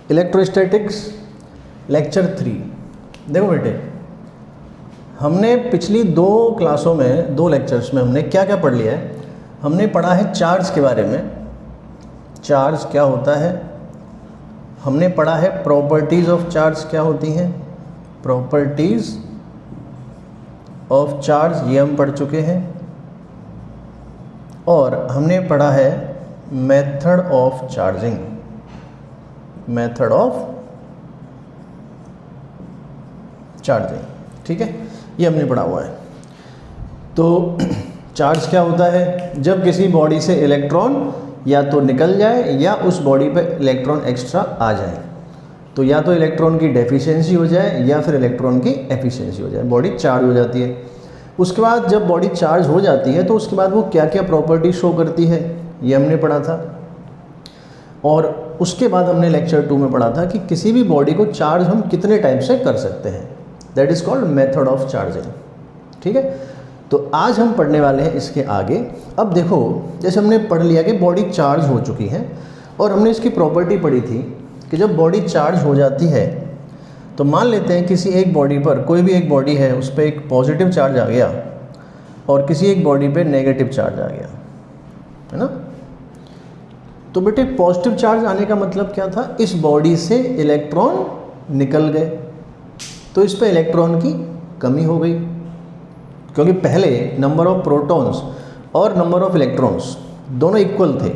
Electrostatics lecture 3। देखो बेटे, हमने पिछली दो क्लासों में, दो लेक्चर्स में हमने क्या क्या पढ़ लिया है। हमने पढ़ा है चार्ज के बारे में, चार्ज क्या होता है। हमने पढ़ा है प्रॉपर्टीज़ ऑफ चार्ज क्या होती हैं, प्रॉपर्टीज़ ऑफ चार्ज ये हम पढ़ चुके हैं। और हमने पढ़ा है method of charging, method of charging, ठीक है, ये हमने पढ़ा हुआ है। तो चार्ज क्या होता है, जब किसी बॉडी से इलेक्ट्रॉन या तो निकल जाए या उस बॉडी पे इलेक्ट्रॉन एक्स्ट्रा आ जाए, तो या तो इलेक्ट्रॉन की डेफिशिएंसी हो जाए या फिर इलेक्ट्रॉन की एफिशिएंसी हो जाए, बॉडी चार्ज हो जाती है। उसके बाद जब बॉडी चार्ज हो जाती है तो उसके बाद वो क्या क्या प्रॉपर्टी शो करती है, ये हमने पढ़ा था। और उसके बाद हमने लेक्चर 2 में पढ़ा था कि किसी भी बॉडी को चार्ज हम कितने टाइप से कर सकते हैं, that is called method of charging, ठीक है। तो आज हम पढ़ने वाले हैं इसके आगे। अब देखो, जैसे हमने पढ़ लिया कि बॉडी चार्ज हो चुकी है और हमने इसकी प्रॉपर्टी पढ़ी थी कि जब बॉडी चार्ज हो जाती है तो मान लेते हैं किसी एक बॉडी पर, कोई भी एक बॉडी है, उस पर एक पॉजिटिव चार्ज आ गया और किसी एक बॉडी पे नेगेटिव चार्ज आ गया, है ना। तो बेटे पॉजिटिव चार्ज आने का मतलब क्या था, इस बॉडी से इलेक्ट्रॉन निकल गए तो इस पे इलेक्ट्रॉन की कमी हो गई, क्योंकि पहले नंबर ऑफ प्रोटॉन्स और नंबर ऑफ इलेक्ट्रॉन्स दोनों इक्वल थे,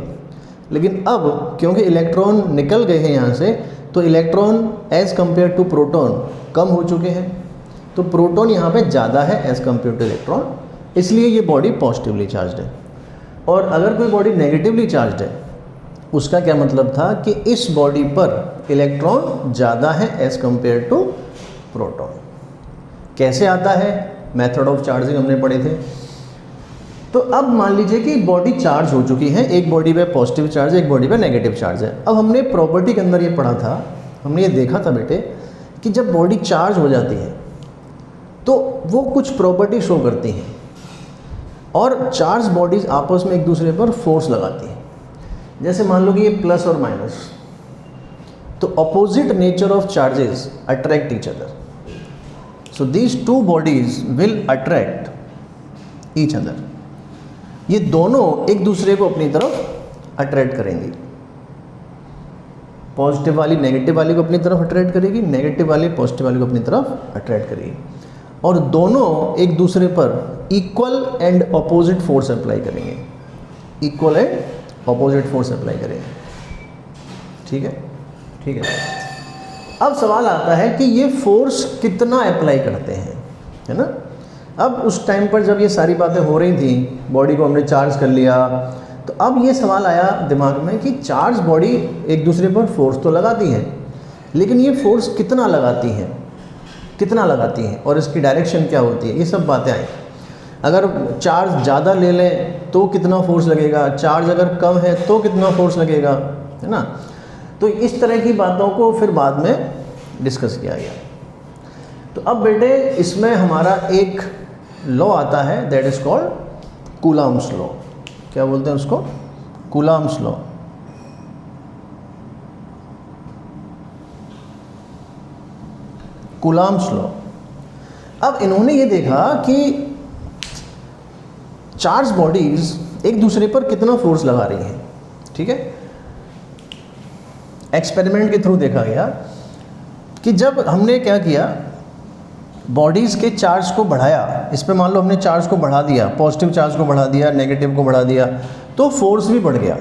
लेकिन अब क्योंकि इलेक्ट्रॉन निकल गए हैं यहाँ से तो electron as compare to proton कम हो चुके हैं, तो प्रोटॉन यहाँ पे ज़्यादा है एज़ कम्पेयर टू इलेक्ट्रॉन, इसलिए ये बॉडी पॉजिटिवली चार्ज है। और अगर कोई बॉडी नेगेटिवली चार्ज है, उसका क्या मतलब था कि इस बॉडी पर इलेक्ट्रॉन ज़्यादा है एज़ कम्पेयर टू प्रोटॉन। कैसे आता है, मेथड ऑफ चार्जिंग हमने पढ़े थे। तो अब मान लीजिए कि बॉडी चार्ज हो चुकी है, एक बॉडी पे पॉजिटिव चार्ज है, एक बॉडी पे नेगेटिव चार्ज है। अब हमने प्रॉपर्टी के अंदर ये पढ़ा था, हमने ये देखा था बेटे कि जब बॉडी चार्ज हो जाती है तो वो कुछ प्रॉपर्टी शो करती हैं और चार्ज बॉडीज़ आपस में एक दूसरे पर फोर्स लगाती हैं। जैसे मान लो कि ये प्लस और माइनस, तो opposite nature of charges attract each other, so these two bodies will attract each other. ये दोनों एक दूसरे को अपनी तरफ अट्रैक्ट करेंगी, पॉजिटिव वाली नेगेटिव वाली को अपनी तरफ अट्रैक्ट करेगी, नेगेटिव वाली पॉजिटिव वाली को अपनी तरफ अट्रैक्ट करेगी, और दोनों एक दूसरे पर equal and opposite force apply करेंगे, equal and opposite force apply करेंगे, ठीक है, ठीक है। अब सवाल आता है कि ये फोर्स कितना अप्लाई करते हैं, है ना। अब उस टाइम पर जब ये सारी बातें हो रही थी, बॉडी को हमने चार्ज कर लिया, तो अब ये सवाल आया दिमाग में कि चार्ज बॉडी एक दूसरे पर फोर्स तो लगाती है, लेकिन ये फोर्स कितना लगाती हैं, कितना लगाती हैं और इसकी डायरेक्शन क्या होती है, ये सब बातें आई। अगर चार्ज ज़्यादा ले लें तो कितना फोर्स लगेगा, चार्ज अगर कम है तो कितना फोर्स लगेगा, है ना। तो इस तरह की बातों को फिर बाद में डिस्कस किया गया। तो अब बेटे इसमें हमारा एक लॉ आता है, that is called Coulomb's law. क्या बोलते हैं उसको, कूलम्ब्स लॉ। Coulomb's law. अब इन्होंने ये देखा कि चार्ज बॉडीज एक दूसरे पर कितना फोर्स लगा रही हैं, ठीक है। एक्सपेरिमेंट के थ्रू देखा गया कि जब हमने क्या किया, बॉडीज़ के चार्ज को बढ़ाया, इस पे मान लो हमने चार्ज को बढ़ा दिया, पॉजिटिव चार्ज को बढ़ा दिया, नेगेटिव को बढ़ा दिया, तो फोर्स भी बढ़ गया,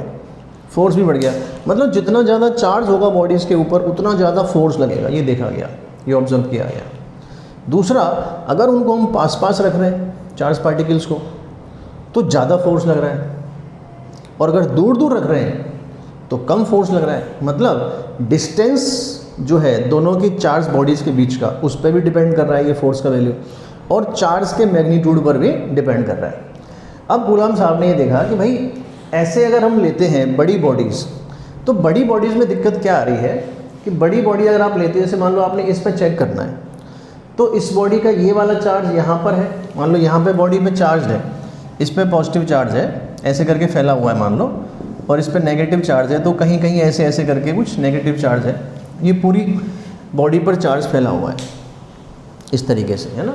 फोर्स भी बढ़ गया। मतलब जितना ज़्यादा चार्ज होगा बॉडीज़ के ऊपर उतना ज़्यादा फोर्स लगेगा, ये देखा गया, ये ऑब्जर्व किया गया। दूसरा, अगर उनको हम पास पास रख रहे हैं चार्ज पार्टिकल्स को तो ज़्यादा फोर्स लग रहा है, और अगर दूर दूर रख रहे हैं तो कम फोर्स लग रहा है। मतलब डिस्टेंस जो है दोनों की चार्ज बॉडीज़ के बीच का, उस पर भी डिपेंड कर रहा है ये फोर्स का वैल्यू, और चार्ज के मैग्नीट्यूड पर भी डिपेंड कर रहा है। अब कूलम्ब साहब ने ये देखा कि भाई ऐसे अगर हम लेते हैं बड़ी बॉडीज़, तो बड़ी बॉडीज़ में दिक्कत क्या आ रही है कि बड़ी बॉडी अगर आप लेते हैं, जैसे मान लो आपने इस पर चेक करना है, तो इस बॉडी का ये वाला चार्ज यहाँ पर है, मान लो यहाँ पे बॉडी पे चार्ज है, इस पर पॉजिटिव चार्ज है, ऐसे करके फैला हुआ है मान लो, और इस पर नेगेटिव चार्ज है, तो कहीं कहीं ऐसे ऐसे करके कुछ नेगेटिव चार्ज है ये पूरी बॉडी पर चार्ज फैला हुआ है इस तरीके से, है ना।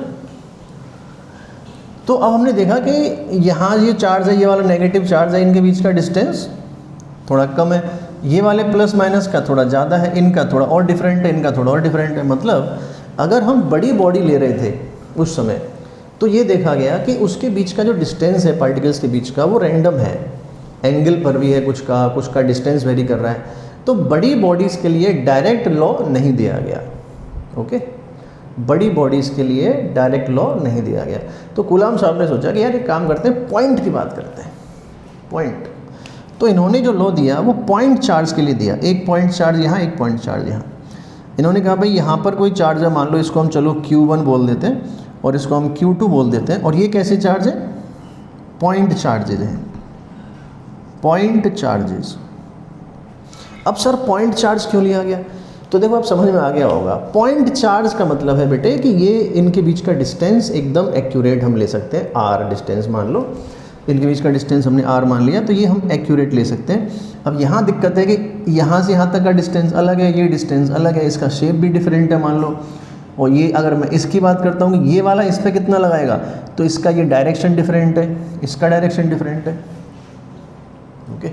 तो अब हमने देखा कि यहाँ ये चार्ज है, ये वाला नेगेटिव चार्ज है, इनके बीच का डिस्टेंस थोड़ा कम है, ये वाले प्लस माइनस का थोड़ा ज़्यादा है, इनका थोड़ा और डिफरेंट है, इनका थोड़ा और डिफरेंट है। मतलब अगर हम बड़ी बॉडी ले रहे थे उस समय, तो ये देखा गया कि उसके बीच का जो डिस्टेंस है पार्टिकल्स के बीच का वो रैंडम है, एंगल पर भी है कुछ का डिस्टेंस वेरी कर रहा है। तो बड़ी बॉडीज़ के लिए डायरेक्ट लॉ नहीं दिया गया। ओके, बड़ी बॉडीज़ के लिए डायरेक्ट लॉ नहीं दिया गया। तो कूलाम साहब ने सोचा कि यार एक काम करते हैं, पॉइंट की बात करते हैं, पॉइंट। तो इन्होंने जो लॉ दिया वो पॉइंट चार्ज के लिए दिया, एक पॉइंट चार्ज यहाँ, एक पॉइंट चार्ज यहाँ। इन्होंने कहा भाई यहाँ पर कोई चार्ज है, मान लो इसको हम चलो Q1 बोल देते हैं और इसको हम Q2 बोल देते हैं, और ये कैसे चार्ज है, पॉइंट चार्जेज हैं, पॉइंट चार्जेस। अब सर पॉइंट चार्ज क्यों लिया गया? तो देखो आप समझ में आ गया होगा। पॉइंट चार्ज का मतलब है बेटे कि ये इनके बीच का डिस्टेंस एकदम एक्यूरेट हम ले सकते हैं, r डिस्टेंस मान लो, इनके बीच का डिस्टेंस हमने r मान लिया, तो ये हम एक्यूरेट ले सकते हैं। अब यहाँ दिक्कत है कि यहाँ से यहाँ तक का डिस्टेंस अलग है, ये डिस्टेंस अलग है, इसका शेप भी डिफरेंट है मान लो। और ये अगर मैं इसकी बात करता हूँ कि ये वाला इस पर कितना लगाएगा, तो इसका ये डायरेक्शन डिफरेंट है, इसका डायरेक्शन डिफरेंट है। ओके,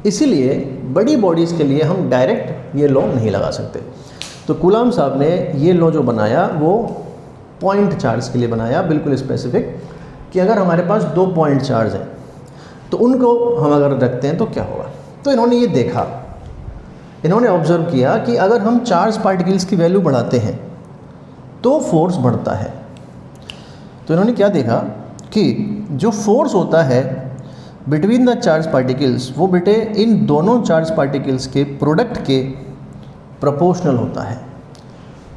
इसीलिए बड़ी बॉडीज़ के लिए हम डायरेक्ट ये लॉ नहीं लगा सकते। तो कूलाम साहब ने ये लॉ जो बनाया वो पॉइंट चार्ज के लिए बनाया, बिल्कुल स्पेसिफिक, कि अगर हमारे पास दो पॉइंट चार्ज हैं तो उनको हम अगर रखते हैं तो क्या होगा। तो इन्होंने ये देखा, इन्होंने ऑब्जर्व किया कि अगर हम चार्ज पार्टिकल्स की वैल्यू बढ़ाते हैं तो फोर्स बढ़ता है। तो इन्होंने क्या देखा कि जो फोर्स होता है बिटवीन द चार्ज पार्टिकल्स, वो बेटे इन दोनों चार्ज पार्टिकल्स के प्रोडक्ट के प्रोपोर्शनल होता है।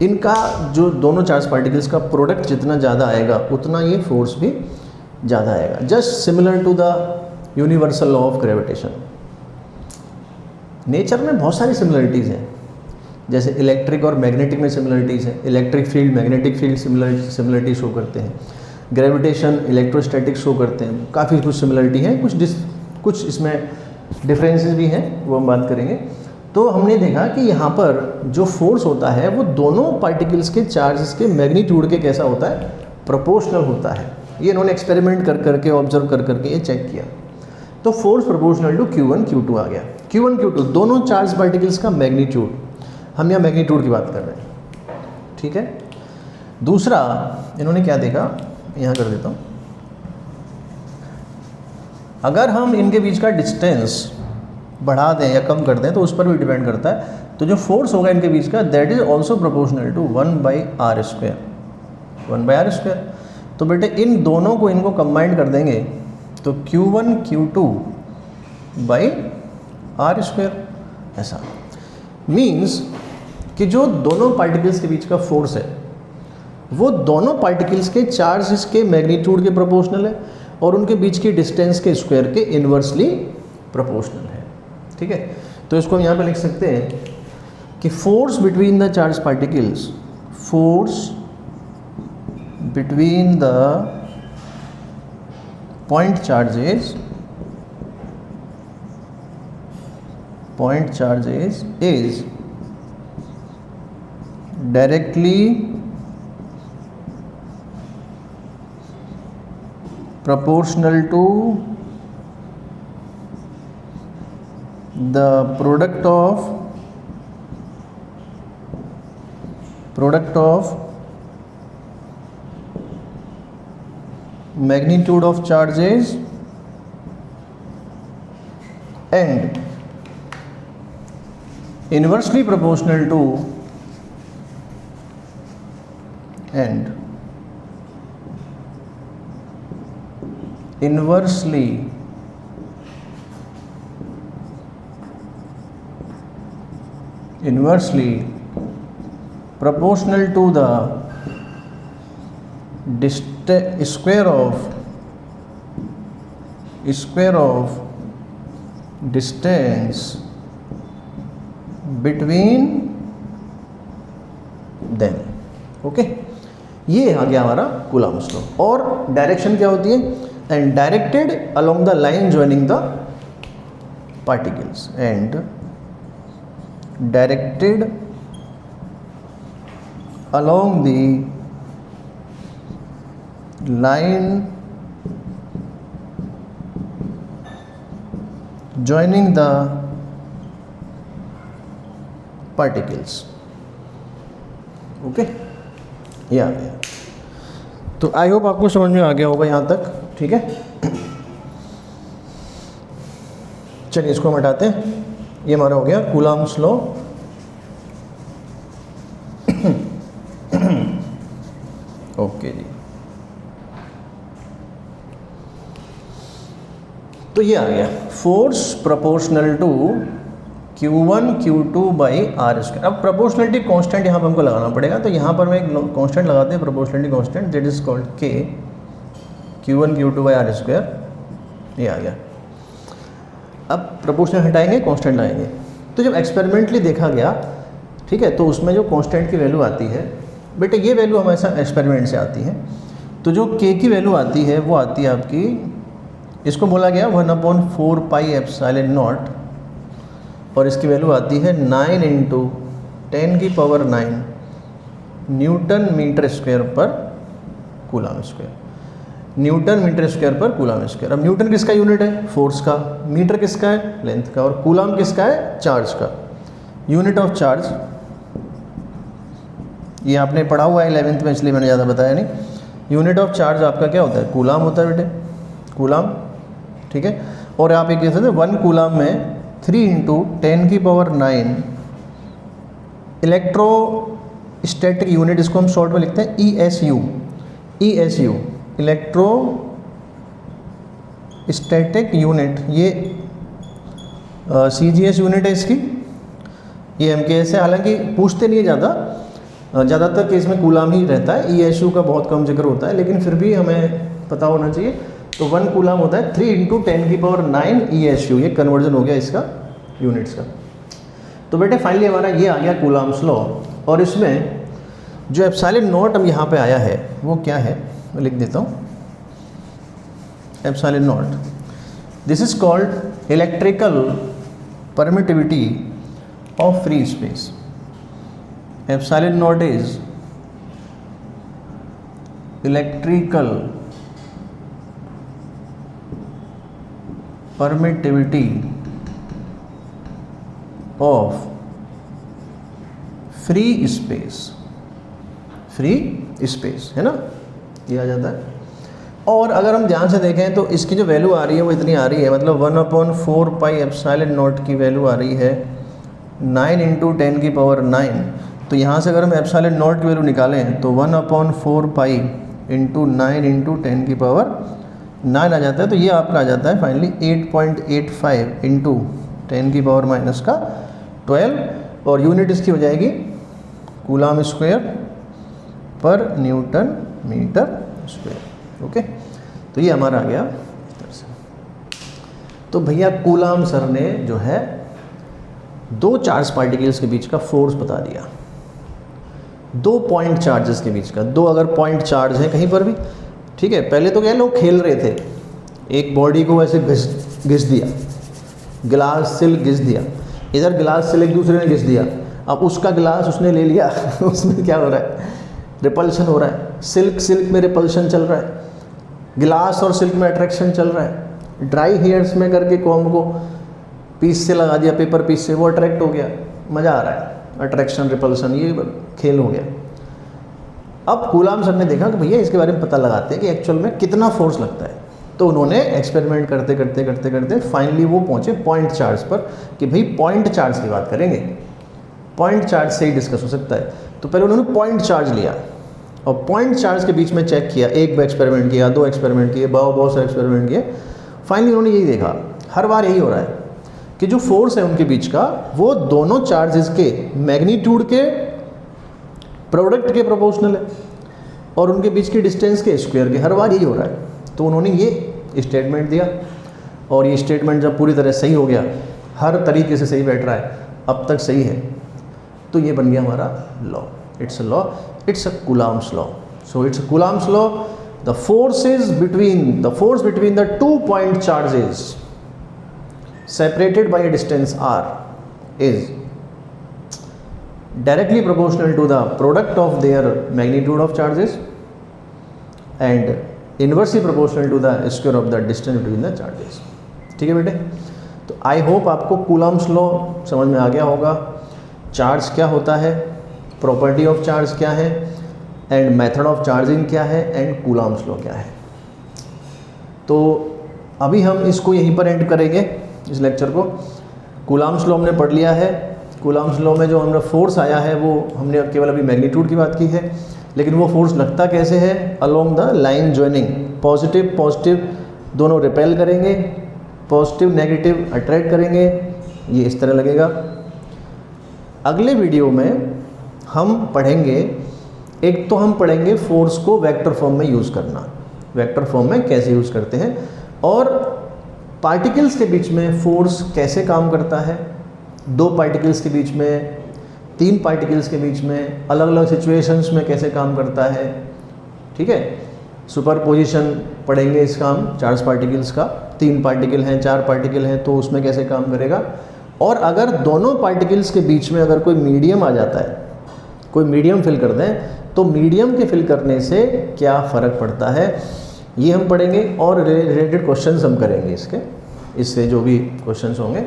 इनका जो दोनों चार्ज पार्टिकल्स का प्रोडक्ट जितना ज़्यादा आएगा उतना ये फोर्स भी ज़्यादा आएगा। Just similar to the universal law of gravitation. Nature में बहुत सारी सिमिलरिटीज़ हैं, जैसे इलेक्ट्रिक और मैग्नेटिक में सिमिलरिटीज़ हैं, electric field magnetic field similarity show करते हैं, ग्रेविटेशन इलेक्ट्रोस्टैटिक शो करते हैं, काफ़ी कुछ सिमिलरिटी है, कुछ इसमें डिफरेंसेस भी हैं, वो हम बात करेंगे। तो हमने देखा कि यहाँ पर जो फोर्स होता है वो दोनों पार्टिकल्स के चार्जेस के मैग्नीट्यूड के कैसा होता है, प्रोपोर्शनल होता है। ये इन्होंने एक्सपेरिमेंट कर करके ऑब्जर्व कर करके ये चेक किया। तो force proportional to Q1 Q2 आ गया। Q1 Q2 दोनों चार्ज पार्टिकल्स का मैग्नीट्यूड, हम यहाँ मैग्नीट्यूड की बात कर रहे हैं, ठीक है। दूसरा इन्होंने क्या देखा, यहाँ कर देता हूँ, अगर हम इनके बीच का डिस्टेंस बढ़ा दें या कम कर दें तो उस पर भी डिपेंड करता है। तो जो फोर्स होगा इनके बीच का that is also proportional to 1/r², 1/r²। तो बेटे इन दोनों को इनको कंबाइन कर देंगे तो Q1 Q2/r²। ऐसा मीन्स कि जो दोनों पार्टिकल्स के बीच का फोर्स है वो दोनों पार्टिकल्स के चार्जेस के मैग्नीट्यूड के प्रोपोर्शनल है और उनके बीच की डिस्टेंस के स्क्वायर के इन्वर्सली प्रोपोर्शनल है, ठीक है। तो इसको हम यहाँ पे लिख सकते हैं कि force between the charge particles, force between the point charges is directly proportional to the product of magnitude of charges and inversely proportional to inversely proportional to the square of distance between them। Okay, ये आ गया हमारा Coulomb's law. और direction क्या होती है, and directed along the line joining the particles, and directed along the line joining the particles. Okay, ये आ गया। तो आई होप आपको समझ में आ गया होगा यहाँ तक, ठीक है। चलिए इसको हम हटाते हैं। ये हमारा हो गया कूलम्ब्स लॉ। ओके जी, तो ये आ गया force proportional to Q1 Q2 by r square. अब प्रोपोर्शनलिटी कांस्टेंट यहाँ पर हमको लगाना पड़ेगा, तो यहाँ पर मैं एक कांस्टेंट लगाते हैं, proportionality constant, that is called K Q1 Q2 by r square. ये आ गया। अब प्रोपोर्शनल हटाएंगे, कांस्टेंट लाएंगे। तो जब एक्सपेरिमेंटली देखा गया, ठीक है, तो उसमें जो कांस्टेंट की वैल्यू आती है, बेटे ये वैल्यू हमेशा एक्सपेरिमेंट से आती है। तो जो K की वैल्यू आती है वो आती है आपकी, इसको बोला गया 1/4 पाई एप्सिलॉन नॉट, और इसकी वैल्यू आती है 9 × 10⁹ न्यूटन मीटर स्क्वायर पर coulomb square. Newton metre square पर कूलम स्क्वायर। अब न्यूटन किसका यूनिट है? फोर्स का। मीटर किसका है? लेंथ का। और कूलम किसका है? चार्ज का। यूनिट ऑफ चार्ज ये आपने पढ़ा हुआ है 11th में, इसलिए मैंने ज़्यादा बताया नहीं। यूनिट ऑफ चार्ज आपका क्या होता है? कूलम होता है बेटे, कूलम, ठीक है। और आप एक कह सकते हैं 1 कूलम में 3 × 10⁹ इलेक्ट्रोस्टैटिक यूनिट, इसको हम शॉर्ट में लिखते हैं ESU। ESU इलेक्ट्रोस्टैटिक यूनिट, ये CGS यूनिट है इसकी, ये MKS है। हालांकि पूछते नहीं है ज़्यादातर केस में कूलम ही रहता है, ESU का बहुत कम जिक्र होता है, लेकिन फिर भी हमें पता होना चाहिए। तो 1 कूलम होता है 3 × 10⁹ ESU, ये कन्वर्जन हो गया इसका यूनिट्स का। तो बेटे फाइनली हमारा ये आ गया कूलम्स लॉ। और इसमें जो एप्सिलॉन नॉट हम यहाँ पे आया है वो क्या है, मैं लिख देता हूँ। Epsilon not, this is called electrical permittivity of free space. Epsilon not is electrical permittivity of free space. Free space है ना, ये आ जाता है। और अगर हम ध्यान से देखें तो इसकी जो वैल्यू आ रही है वो इतनी आ रही है, मतलब 1/4 पाई एप्सिलॉन नॉट की वैल्यू आ रही है 9 × 10⁹। तो यहाँ से अगर हम एप्सिलॉन नॉट की वैल्यू निकालें तो 1/4 पाई × 9 × 10⁹ आ जाता है। तो ये आपका आ जाता है फाइनली 8.85 × 10⁻12, और यूनिट इसकी हो जाएगी कूलम स्क्वायर पर न्यूटन मीटर स्क्वायर। ओके, तो ये हमारा आ गया इस तरह से। तो भैया कूलम सर ने जो है 2 चार्ज पार्टिकल्स के बीच का फोर्स बता दिया, 2 पॉइंट चार्जेस के बीच का। 2 अगर पॉइंट चार्ज है कहीं पर भी, ठीक है। पहले तो क्या लोग खेल रहे थे, एक बॉडी को ऐसे घिस दिया, गिलास सिल घिस दिया, इधर गिलास सिल एक दूसरे ने घिस दिया। अब उसका गिलास उसने ले लिया उसमें क्या हो रहा है? रिपल्शन हो रहा है। सिल्क में रिपल्शन चल रहा है, गिलास और सिल्क में अट्रैक्शन चल रहा है। ड्राई हेयर्स में करके कॉम्ब को पीस से लगा दिया, पेपर पीस से, वो अट्रैक्ट हो गया, मज़ा आ रहा है। अट्रैक्शन रिपल्शन, ये खेल हो गया। अब कूलम सर ने देखा कि भैया इसके बारे में पता लगाते हैं कि एक्चुअल में कितना फोर्स लगता है। तो उन्होंने एक्सपेरिमेंट करते फाइनली वो पहुंचे पॉइंट चार्ज पर, कि भाई पॉइंट चार्ज की बात करेंगे, पॉइंट चार्ज से ही डिस्कस हो सकता है। तो पहले उन्होंने पॉइंट चार्ज लिया और पॉइंट चार्ज के बीच में चेक किया, एक एक्सपेरिमेंट किया, 2 एक्सपेरिमेंट किए, बहुत सारे एक्सपेरिमेंट किए। फाइनली उन्होंने यही देखा, हर बार यही हो रहा है कि जो फोर्स है उनके बीच का, वो दोनों चार्जेस के मैग्नीट्यूड के प्रोडक्ट के प्रोपोर्शनल है, और उनके बीच की डिस्टेंस के स्क्वायर के। हर बार यही हो रहा है। तो उन्होंने ये स्टेटमेंट दिया, और ये स्टेटमेंट जब पूरी तरह सही हो गया, हर तरीके से सही बैठ रहा है, अब तक सही है, तो ये बन गया हमारा law. It's a law, it's a Coulomb's law. So it's a Coulomb's law. The force between the 2 point charges separated by a distance r is directly proportional to the product of their magnitude of charges and inversely proportional to the square of the distance between the charges। ठीक है बेटे, तो I hope आपको Coulomb's law समझ में आ गया होगा, charge क्या होता है, प्रॉपर्टी ऑफ चार्ज क्या है, एंड मेथड ऑफ चार्जिंग क्या है, एंड कूलम्स लॉ क्या है। तो अभी हम इसको यहीं पर एंड करेंगे, इस लेक्चर को। कूलम्स लॉ हमने पढ़ लिया है। कूलम्स लॉ में जो हमारा फोर्स आया है वो हमने केवल अभी मैग्नीट्यूड की बात की है, लेकिन वो फोर्स लगता कैसे है, along the line joining. Positive positive दोनों रिपेल करेंगे, पॉजिटिव नेगेटिव अट्रैक्ट करेंगे, ये इस तरह लगेगा। अगले वीडियो में हम पढ़ेंगे, एक तो हम पढ़ेंगे फोर्स को वेक्टर फॉर्म में यूज़ करना, वेक्टर फॉर्म में कैसे यूज़ करते हैं, और पार्टिकल्स के बीच में फोर्स कैसे काम करता है, दो पार्टिकल्स के बीच में, तीन पार्टिकल्स के बीच में, अलग अलग सिचुएशंस में कैसे काम करता है। ठीक है, सुपरपोजिशन पढ़ेंगे इसका हम, चार्ज पार्टिकल्स का, तीन पार्टिकल हैं, चार पार्टिकल हैं, तो उसमें कैसे काम करेगा। और अगर दोनों पार्टिकल्स के बीच में अगर कोई मीडियम आ जाता है, कोई मीडियम फिल कर दें, तो मीडियम के फिल करने से क्या फ़र्क पड़ता है, ये हम पढ़ेंगे। और रिलेटेड क्वेश्चंस हम करेंगे इससे जो भी क्वेश्चंस होंगे।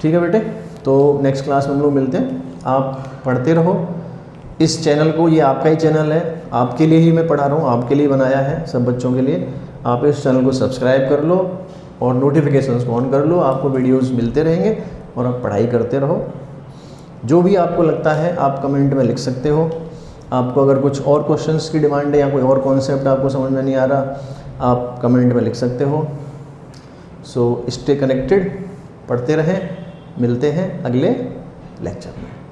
ठीक है बेटे, तो नेक्स्ट क्लास में हम लोग मिलते हैं। आप पढ़ते रहो इस चैनल को, ये आपका ही चैनल है, आपके लिए ही मैं पढ़ा रहा हूँ, आपके लिए बनाया है, सब बच्चों के लिए। आप इस चैनल को सब्सक्राइब कर लो और नोटिफिकेशंस को ऑन कर लो, आपको वीडियोस मिलते रहेंगे और आप पढ़ाई करते रहो। जो भी आपको लगता है आप कमेंट में लिख सकते हो। आपको अगर कुछ और क्वेश्चंस की डिमांड है या कोई और कॉन्सेप्ट आपको समझ में नहीं आ रहा, आप कमेंट में लिख सकते हो। सो स्टे कनेक्टेड, पढ़ते रहें, मिलते हैं अगले लेक्चर में।